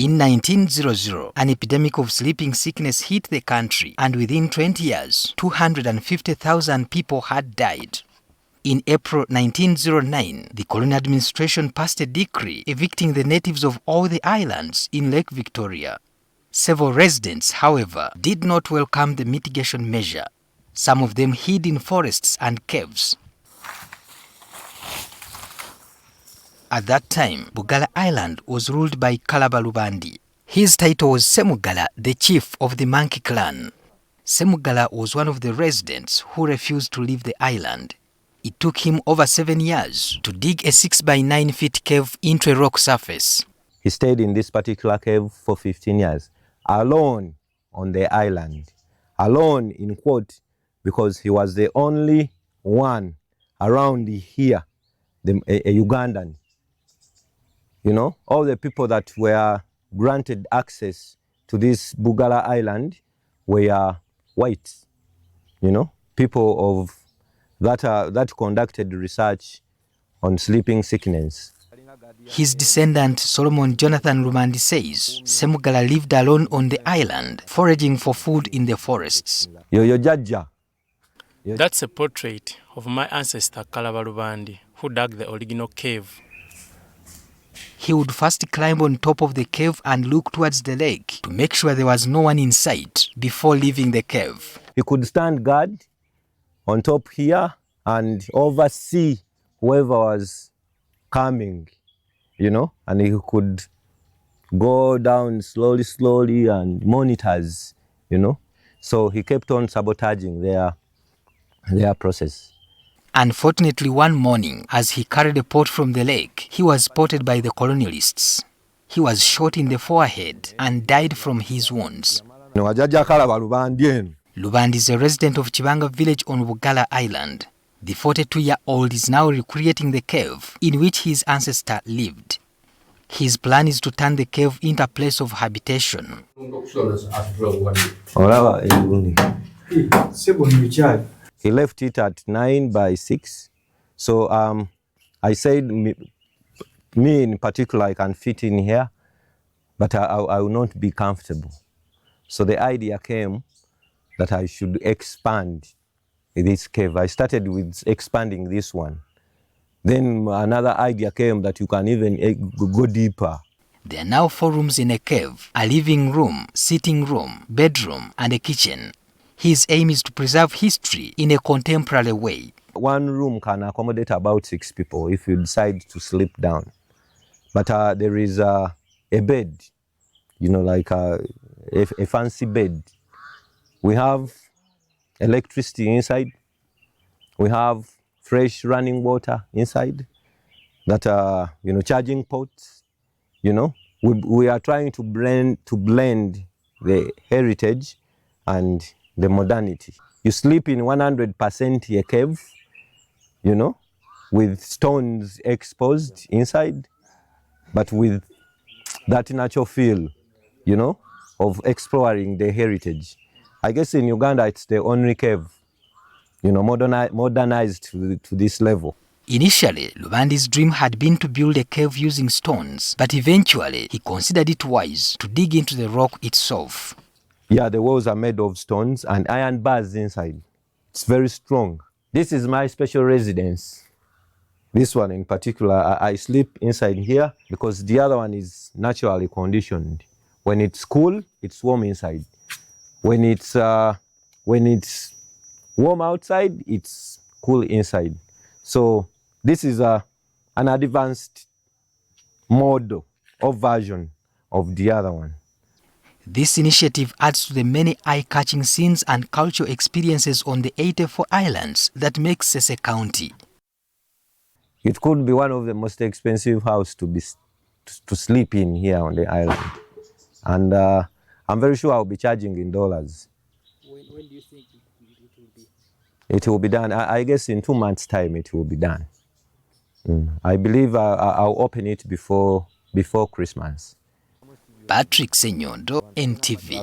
In 1900, an epidemic of sleeping sickness hit the country, and within 20 years, 250,000 people had died. In April 1909, the colonial administration passed a decree evicting the natives of all the islands in Lake Victoria. Several residents, however, did not welcome the mitigation measure. Some of them hid in forests and caves. At that time, Buggala Island was ruled by Lubandi. His title was Ssebuggala, the chief of the Monkey clan. Ssebuggala was one of the residents who refused to leave the island. It took him over 7 years to dig a 6 by 9 feet cave into a rock surface. He stayed in this particular cave for 15 years, alone on the island. Alone, in quote, because he was the only one around here, a Ugandan. You know, all the people that were granted access to this Buggala island were white, you know, people of that conducted research on sleeping sickness. His descendant Solomon Jonathan Lubandi says Ssebuggala lived alone on the island, foraging for food in the forests. That's a portrait of my ancestor Lubandi, who dug the original cave. He would first climb on top of the cave and look towards the lake to make sure there was no one in sight before leaving the cave. He could stand guard on top here and oversee whoever was coming, you know, and he could go down slowly and monitors, you know. So he kept on sabotaging their process. Unfortunately, one morning, as he carried a pot from the lake, he was spotted by the colonialists. He was shot in the forehead and died from his wounds. Lubandi is a resident of Chibanga village on Buggala Island. The 42-year-old is now recreating the cave in which his ancestor lived. His plan is to turn the cave into a place of habitation. He left it at 9 by 6. So I said, me in particular, I can fit in here, but I will not be comfortable. So the idea came that I should expand this cave. I started with expanding this one. Then another idea came that you can even go deeper. There are now 4 rooms in a cave: a living room, sitting room, bedroom, and a kitchen. His aim is to preserve history in a contemporary way. One room can accommodate about 6 people if you decide to sleep down. But there is a bed, you know, like a fancy bed. We have electricity inside. We have fresh running water inside. That you know, charging ports. You know, we are trying to blend the heritage and the modernity. You sleep in 100% a cave, you know, with stones exposed inside, but with that natural feel, you know, of exploring the heritage. I guess in Uganda it's the only cave, you know, modernized to this level. Initially, Lubandi's dream had been to build a cave using stones, but eventually he considered it wise to dig into the rock itself. Yeah, the walls are made of stones and iron bars inside. It's very strong. This is my special residence. This one in particular, I sleep inside here because the other one is naturally conditioned. When it's cool, it's warm inside. When it's warm outside, it's cool inside. So this is an advanced model or version of the other one. This initiative adds to the many eye-catching scenes and cultural experiences on the 84 islands that make Ssese County. It could be one of the most expensive houses to sleep in here on the island. And I'm very sure I'll be charging in dollars. When do you think it will be? It will be done. I guess in 2 months' time it will be done. I believe I'll open it before Christmas. Patrick SSENYONDO, NTV.